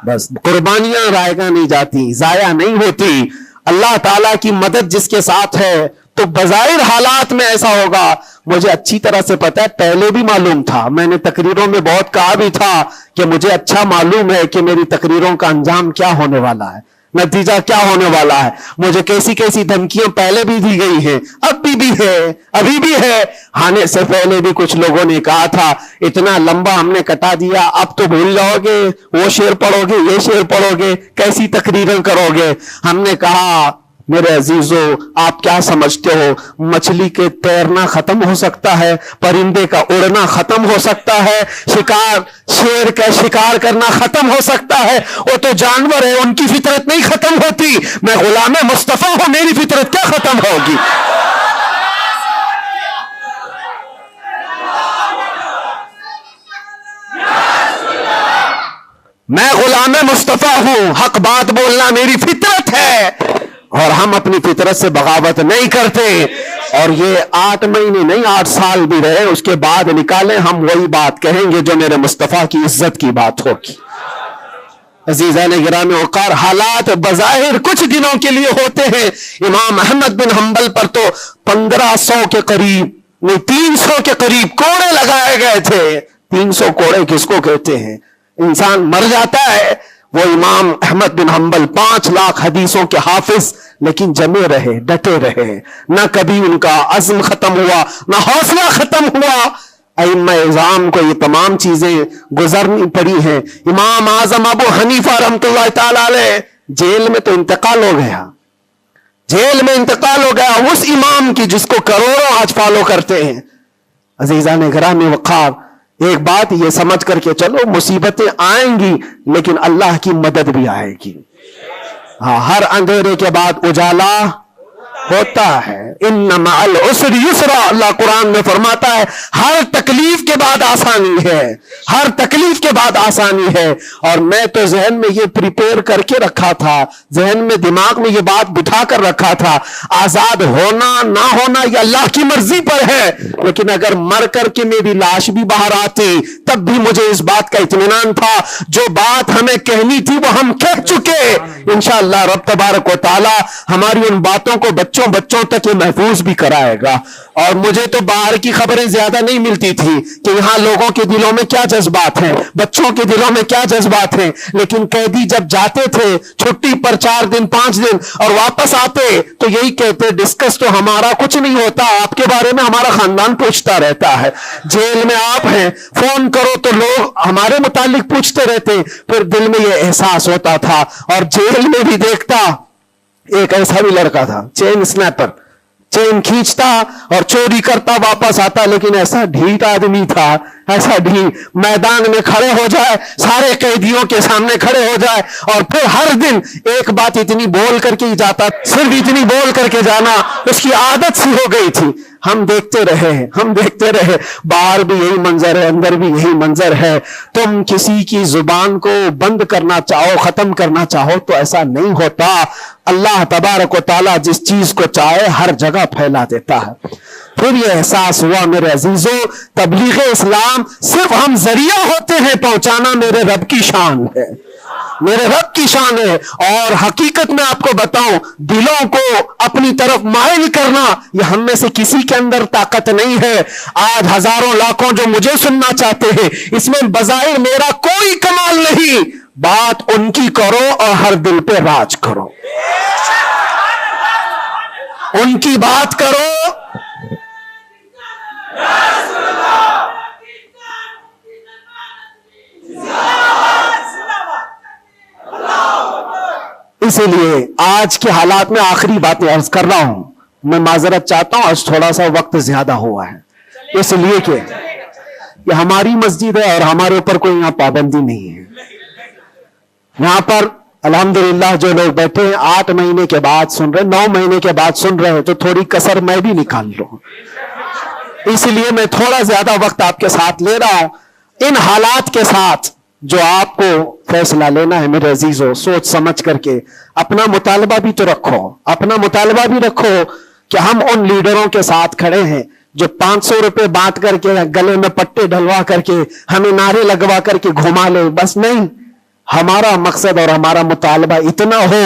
بس قربانیاں رائگاں نہیں جاتی، ضائع نہیں ہوتی۔ اللہ تعالیٰ کی مدد جس کے ساتھ ہے تو بظاہر حالات میں ایسا ہوگا، مجھے اچھی طرح سے پتا ہے، پہلے بھی معلوم تھا، میں نے تقریروں میں بہت کہا بھی تھا کہ مجھے اچھا معلوم ہے کہ میری تقریروں کا انجام کیا ہونے والا ہے، نتیجہ کیا ہونے والا ہے، مجھے کیسی کیسی دھمکیاں پہلے بھی دی گئی ہیں، ابھی بھی ہے، آنے سے پہلے بھی کچھ لوگوں نے کہا تھا اتنا لمبا ہم نے کٹا دیا، اب تو بھول جاؤ گے، وہ شعر پڑھو گے، یہ شعر پڑھو گے، کیسی تقریریں کرو گے۔ ہم نے کہا میرے عزیزو آپ کیا سمجھتے ہو، مچھلی کے تیرنا ختم ہو سکتا ہے، پرندے کا اڑنا ختم ہو سکتا ہے، شیر کا شکار کرنا ختم ہو سکتا ہے، وہ تو جانور ہے، ان کی فطرت نہیں ختم ہوتی، میں غلام مصطفیٰ ہوں، میری فطرت کیا ختم ہوگی؟ میں غلام مصطفیٰ ہوں، حق بات بولنا میری فطرت ہے، اور ہم اپنی فطرت سے بغاوت نہیں کرتے، اور یہ 8 مہینے نہیں 8 سال بھی رہے اس کے بعد نکالیں ہم وہی بات کہیں گے جو میرے مصطفیٰ کی عزت کی بات ہوگی۔ عزیزان گرامی وقار، حالات بظاہر کچھ دنوں کے لیے ہوتے ہیں، امام احمد بن حنبل پر تو 1500 کے قریب نہیں 300 کے قریب کوڑے لگائے گئے تھے۔ 300 کوڑے کس کو کہتے ہیں؟ انسان مر جاتا ہے۔ وہ امام احمد بن حنبل 5 لاکھ حدیثوں کے حافظ، لیکن جمے رہے، ڈٹے رہے، نہ کبھی ان کا عزم ختم ہوا، نہ حوصلہ ختم ہوا۔ ائمہ اعظام کو یہ تمام چیزیں گزرنی پڑی ہیں۔ امام اعظم ابو حنیفہ رحمۃ اللہ تعالی علیہ جیل میں تو انتقال ہو گیا، اس امام کی جس کو کروڑوں آج فالو کرتے ہیں۔ عزیزان گرامی وقار، ایک بات یہ سمجھ کر کے چلو، مصیبتیں آئیں گی لیکن اللہ کی مدد بھی آئے گی۔ ہاں، ہر اندھیرے کے بعد اجالا ہوتا ہے. ان مع العسر یسرا، اللہ قرآن میں فرماتا ہے ہر تکلیف کے بعد آسانی ہے، ہر تکلیف کے بعد آسانی ہے. اور میں تو ذہن میں یہ پریپیئر کر کے رکھا تھا، ذہن میں دماغ میں یہ بات بٹھا کر رکھا تھا، آزاد ہونا نہ ہونا یہ اللہ کی مرضی پر ہے، لیکن اگر مر کر کے میری لاش بھی باہر آتی تب بھی مجھے اس بات کا اطمینان تھا جو بات ہمیں کہنی تھی وہ ہم کہہ چکے. انشاءاللہ رب تبارک و تعالی ہماری ان باتوں کو بچوں تک یہ محفوظ بھی کرائے گا. اور مجھے تو باہر کی خبریں زیادہ نہیں ملتی تھی کہ یہاں لوگوں کے دلوں میں کیا جذبات ہیں، بچوں کے دلوں میں کیا جذبات ہیں، لیکن قیدی جب جاتے تھے چھٹی پر 4 دن 5 دن اور واپس آتے تو یہی کہتے ڈسکس تو ہمارا کچھ نہیں ہوتا، آپ کے بارے میں ہمارا خاندان پوچھتا رہتا ہے. جیل میں آپ ہیں، فون کرو تو لوگ ہمارے متعلق پوچھتے رہتے. پھر دل میں یہ احساس ہوتا تھا. اور جیل میں بھی دیکھتا ایک ایسا بھی لڑکا تھا چین سنیپر، چین کھینچتا اور چوری کرتا واپس آتا، لیکن ایسا ڈھیٹ آدمی تھا، ایسا ڈھیٹ میدان میں کھڑے ہو جائے، سارے قیدیوں کے سامنے کھڑے ہو جائے اور پھر ہر دن ایک بات اتنی بول کر کے ہی جاتا، صرف اتنی بول کر کے جانا اس کی عادت سی ہو گئی تھی. ہم دیکھتے رہے باہر بھی یہی منظر ہے، اندر بھی یہی منظر ہے. تم کسی کی زبان کو بند کرنا چاہو، ختم کرنا چاہو تو ایسا نہیں ہوتا. اللہ تبارک و تعالیٰ جس چیز کو چاہے ہر جگہ پھیلا دیتا ہے. پھر یہ احساس ہوا میرے عزیزوں، تبلیغ اسلام صرف ہم ذریعہ ہوتے ہیں پہنچانا، میرے رب کی شان ہے، میرے رب کی شان ہے. اور حقیقت میں آپ کو بتاؤں، دلوں کو اپنی طرف مائل کرنا یہ ہم میں سے کسی کے اندر طاقت نہیں ہے. آج ہزاروں لاکھوں جو مجھے سننا چاہتے ہیں، اس میں بظاہر میرا کوئی کمال نہیں. بات ان کی کرو اور ہر دل پہ راج کرو، ان کی بات کرو. اسی لیے آج کے حالات میں آخری باتیں عرض کر رہا ہوں. میں معذرت چاہتا ہوں، آج تھوڑا سا وقت زیادہ ہوا ہے، اس لیے کہ یہ ہماری مسجد ہے اور ہمارے اوپر کوئی یہاں پابندی نہیں ہے. یہاں پر الحمدللہ جو لوگ بیٹھے ہیں 8 مہینے کے بعد سن رہے، 9 مہینے کے بعد سن رہے ہیں، تو تھوڑی کسر میں بھی نکال لوں. اس لیے میں تھوڑا زیادہ وقت آپ کے ساتھ لے رہا ہوں. ان حالات کے ساتھ جو آپ کو فیصلہ لینا ہے میرے عزیزوں، سوچ سمجھ کر کے اپنا مطالبہ بھی تو رکھو، اپنا مطالبہ بھی رکھو کہ ہم ان لیڈروں کے ساتھ کھڑے ہیں جو 500 روپے بانٹ کر کے گلے میں پٹے ڈلوا کر کے ہمیں نعرے لگوا کر کے گھما لے. بس نہیں، ہمارا مقصد اور ہمارا مطالبہ اتنا ہو،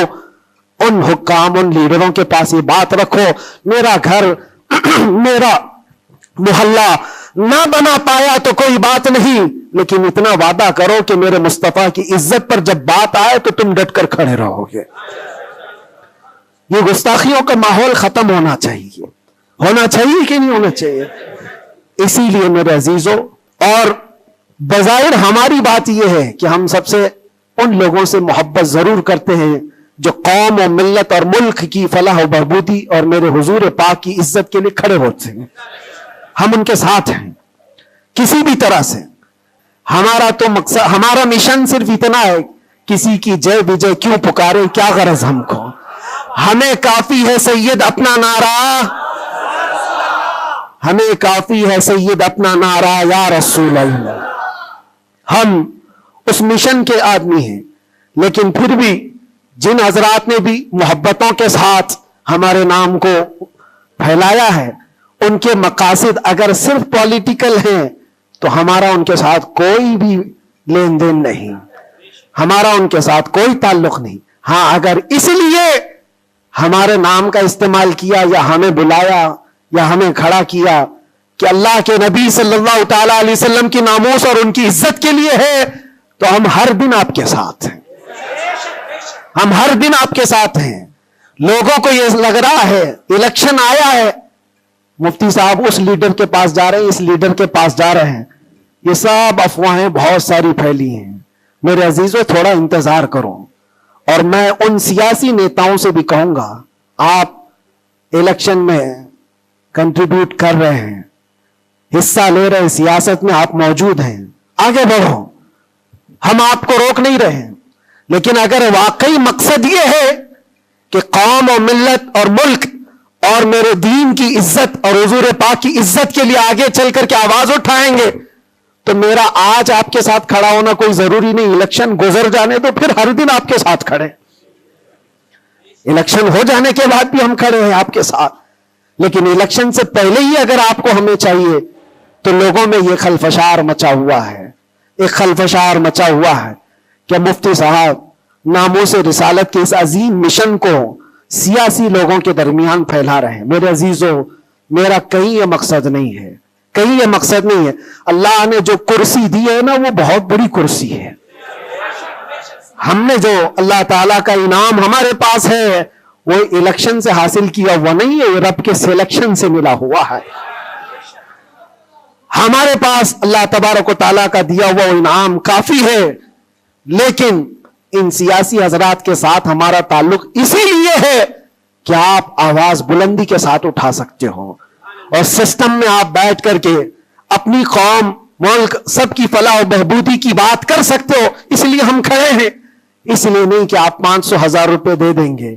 ان حکام ان لیڈروں کے پاس یہ بات رکھو، میرا گھر میرا محلہ نہ بنا پایا تو کوئی بات نہیں، لیکن اتنا وعدہ کرو کہ میرے مصطفیٰ کی عزت پر جب بات آئے تو تم ڈٹ کر کھڑے رہو گے. یہ گستاخیوں کا ماحول ختم ہونا چاہیے کہ نہیں ہونا چاہیے. اسی لیے میرے عزیزوں، اور بظاہر ہماری بات یہ ہے کہ ہم سب سے ان لوگوں سے محبت ضرور کرتے ہیں جو قوم و ملت اور ملک کی فلاح و بہبودی اور میرے حضور پاک کی عزت کے لیے کھڑے ہوتے ہیں. ہم ان کے ساتھ ہیں کسی بھی طرح سے. ہمارا تو مقصد، ہمارا مشن صرف اتنا ہے، کسی کی جے بجے کیوں پکارے، کیا غرض ہم کو، ہمیں کافی ہے سید اپنا نعرہ، ہمیں کافی ہے سید اپنا نعرہ یا رسول اللہ. ہم اس مشن کے آدمی ہیں. لیکن پھر بھی جن حضرات نے بھی محبتوں کے ساتھ ہمارے نام کو پھیلایا ہے، ان کے مقاصد اگر صرف پولیٹیکل ہیں تو ہمارا ان کے ساتھ کوئی بھی لین دین نہیں، ہمارا ان کے ساتھ کوئی تعلق نہیں. ہاں، اگر اس لیے ہمارے نام کا استعمال کیا یا ہمیں بلایا یا ہمیں کھڑا کیا کہ اللہ کے نبی صلی اللہ تعالی علیہ وسلم کی ناموس اور ان کی عزت کے لیے ہے، تو ہم ہر دن آپ کے ساتھ ہیں، ہم ہر دن آپ کے ساتھ ہیں. لوگوں کو یہ لگ رہا ہے الیکشن آیا ہے، مفتی صاحب اس لیڈر کے پاس جا رہے ہیں، اس لیڈر کے پاس جا رہے ہیں، یہ سب افواہیں بہت ساری پھیلی ہیں. میرے عزیزوں، تھوڑا انتظار کرو. اور میں ان سیاسی نیتاؤں سے بھی کہوں گا، آپ الیکشن میں کنٹریبیوٹ کر رہے ہیں، حصہ لے رہے ہیں، سیاست میں آپ موجود ہیں، آگے بڑھو، ہم آپ کو روک نہیں رہے ہیں. لیکن اگر واقعی مقصد یہ ہے کہ قوم و ملت اور ملک اور میرے دین کی عزت اور حضور پاک کی عزت کے لیے آگے چل کر کے آواز اٹھائیں گے تو میرا آج آپ کے ساتھ کھڑا ہونا کوئی ضروری نہیں. الیکشن گزر جانے تو پھر ہر دن آپ کے ساتھ کھڑے, الیکشن ہو جانے کے بعد بھی ہم کھڑے ہیں آپ کے ساتھ, لیکن الیکشن سے پہلے ہی اگر آپ کو ہمیں چاہیے تو لوگوں میں یہ خلفشار مچا ہوا ہے, ایک خلفشار مچا ہوا ہے کہ مفتی صاحب ناموس رسالت کے اس عظیم مشن کو سیاسی لوگوں کے درمیان پھیلا رہے ہیں. میرے عزیزوں, میرا کہیں یہ مقصد نہیں ہے, کہیں یہ مقصد نہیں ہے. اللہ نے جو کرسی دی ہے نا وہ بہت بڑی کرسی ہے. ہم نے جو اللہ تعالیٰ کا انعام ہمارے پاس ہے وہ الیکشن سے حاصل کیا ہوا نہیں ہے, رب کے سلیکشن سے ملا ہوا ہے. ہمارے پاس اللہ تبارک و تعالیٰ کا دیا ہوا انعام کافی ہے, لیکن ان سیاسی حضرات کے ساتھ ہمارا تعلق اسی لیے ہے کہ آپ آواز بلندی کے ساتھ اٹھا سکتے ہو اور سسٹم میں آپ بیٹھ کر کے اپنی قوم, ملک, سب کی فلاح و بہبودی کی بات کر سکتے ہو. اس لیے ہم کھڑے ہیں, اس لیے نہیں کہ آپ 500,000 روپے دے دیں گے,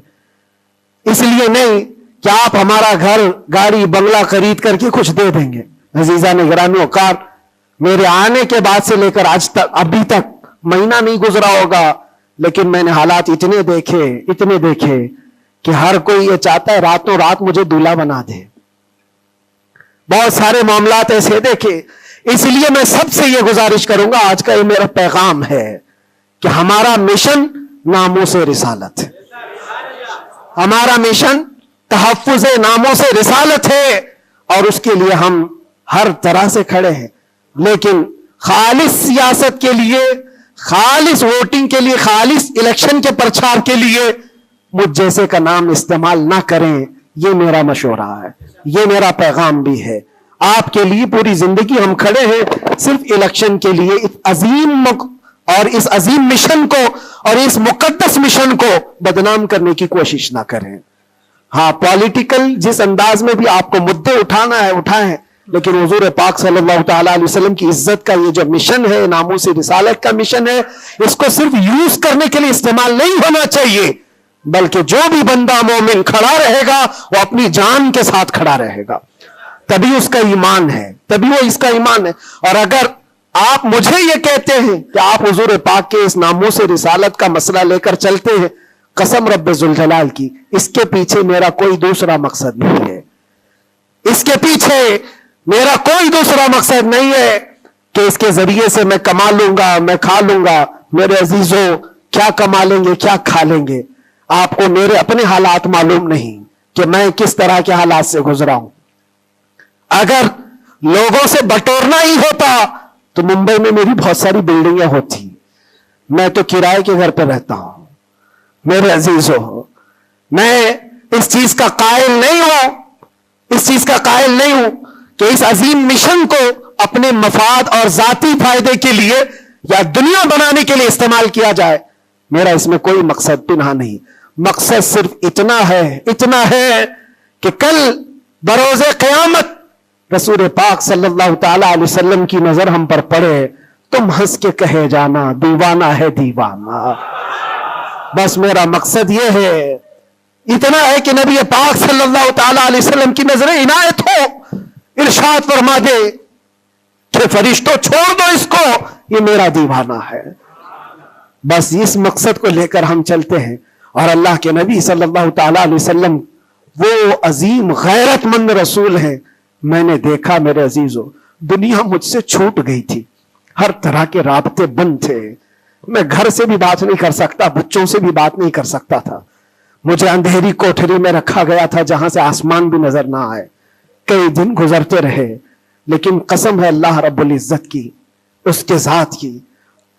اس لیے نہیں کہ آپ ہمارا گھر, گاڑی, بنگلہ خرید کر کے کچھ دے دیں گے. عزیزان گرامی اوقات, میرے آنے کے بعد سے لے کر آج تک, ابھی تک مہینہ نہیں گزرا ہوگا, لیکن میں نے حالات اتنے دیکھے کہ ہر کوئی یہ چاہتا ہے راتوں رات مجھے دولہا بنا دے. بہت سارے معاملات ایسے دیکھے. اس لیے میں سب سے یہ گزارش کروں گا, آج کا یہ میرا پیغام ہے کہ ہمارا مشن ناموس رسالت ہے, ہمارا مشن تحفظ ناموس رسالت ہے, اور اس کے لیے ہم ہر طرح سے کھڑے ہیں. لیکن خالص سیاست کے لیے, خالص ووٹنگ کے لیے, خالص الیکشن کے پرچار کے لیے مجھ جیسے کا نام استعمال نہ کریں. یہ میرا مشورہ ہے, یہ میرا پیغام بھی ہے. آپ کے لیے پوری زندگی ہم کھڑے ہیں, صرف الیکشن کے لیے. اس عظیم اور اس عظیم مشن کو اور اس مقدس مشن کو بدنام کرنے کی کوشش نہ کریں. ہاں, پولیٹیکل جس انداز میں بھی آپ کو مدعے اٹھانا ہے اٹھائیں, لیکن حضور پاک صلی اللہ تعالیٰ علیہ وسلم کی عزت کا یہ جو مشن ہے, ناموس رسالت کا مشن ہے, اس کو صرف یوز کرنے کے لیے استعمال نہیں ہونا چاہیے, بلکہ جو بھی بندہ مومن کھڑا رہے گا وہ اپنی جان کے ساتھ کھڑا رہے گا, تبھی اس کا ایمان ہے, تبھی وہ اس کا ایمان ہے. اور اگر آپ مجھے یہ کہتے ہیں کہ آپ حضور پاک کے اس ناموس رسالت کا مسئلہ لے کر چلتے ہیں, قسم رب ذوالجلال کی, اس کے پیچھے میرا کوئی دوسرا مقصد نہیں ہے. اس کے پیچھے میرا کوئی دوسرا مقصد نہیں ہے کہ اس کے ذریعے سے میں کما لوں گا, میں کھا لوں گا. میرے عزیزوں, کیا کما لیں گے, کیا کھا لیں گے؟ آپ کو میرے اپنے حالات معلوم نہیں کہ میں کس طرح کے حالات سے گزرا ہوں. اگر لوگوں سے بٹورنا ہی ہوتا تو ممبئی میں میری بہت ساری بلڈنگیں ہوتی. میں تو کرائے کے گھر پہ رہتا ہوں. میرے عزیزوں, میں اس چیز کا قائل نہیں ہوں کہ اس عظیم مشن کو اپنے مفاد اور ذاتی فائدے کے لیے یا دنیا بنانے کے لیے استعمال کیا جائے. میرا اس میں کوئی مقصد پنہا نہیں. مقصد صرف اتنا ہے کہ کل بروز قیامت رسول پاک صلی اللہ تعالیٰ علیہ وسلم کی نظر ہم پر پڑے, تم ہنس کے کہے جانا دیوانہ ہے دیوانہ. بس میرا مقصد یہ ہے, اتنا ہے کہ نبی پاک صلی اللہ تعالیٰ علیہ وسلم کی نظر عنایت ہو, ارشاد فرما دے کہ فرشتوں چھوڑ دو اس کو, یہ میرا دیوانہ ہے. بس اس مقصد کو لے کر ہم چلتے ہیں. اور اللہ کے نبی صلی اللہ تعالیٰ علیہ وسلم وہ عظیم غیرت مند رسول ہیں. میں نے دیکھا میرے عزیزوں, دنیا مجھ سے چھوٹ گئی تھی, ہر طرح کے رابطے بند تھے. میں گھر سے بھی بات نہیں کر سکتا, بچوں سے بھی بات نہیں کر سکتا تھا. مجھے اندھیری کوٹھری میں رکھا گیا تھا جہاں سے آسمان بھی نظر نہ آئے. کئی دن گزرتے رہے, لیکن قسم ہے اللہ رب العزت کی, اس کے ذات کی,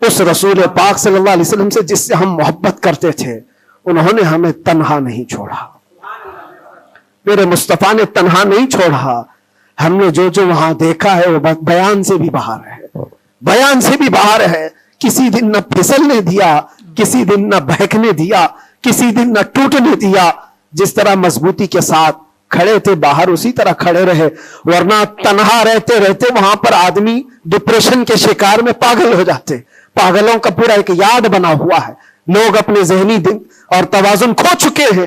اس رسول پاک صلی اللہ علیہ وسلم سے جس سے ہم محبت کرتے تھے, انہوں نے ہمیں تنہا نہیں چھوڑا. میرے مصطفیٰ نے تنہا نہیں چھوڑا. ہم نے جو وہاں دیکھا ہے وہ بیان سے بھی باہر ہے. کسی دن نہ پھسلنے دیا, کسی دن نہ بہکنے دیا, کسی دن نہ ٹوٹنے دیا. جس طرح مضبوطی کے ساتھ کھڑے تھے باہر اسی طرح کھڑے رہے. ورنہ تنہا رہتے وہاں پر آدمی ڈپریشن کے شکار میں پاگل ہو جاتے. پاگلوں کا پورا ایک یاد بنا ہوا ہے. لوگ اپنے ذہنی دن اور توازن کھو چکے ہیں.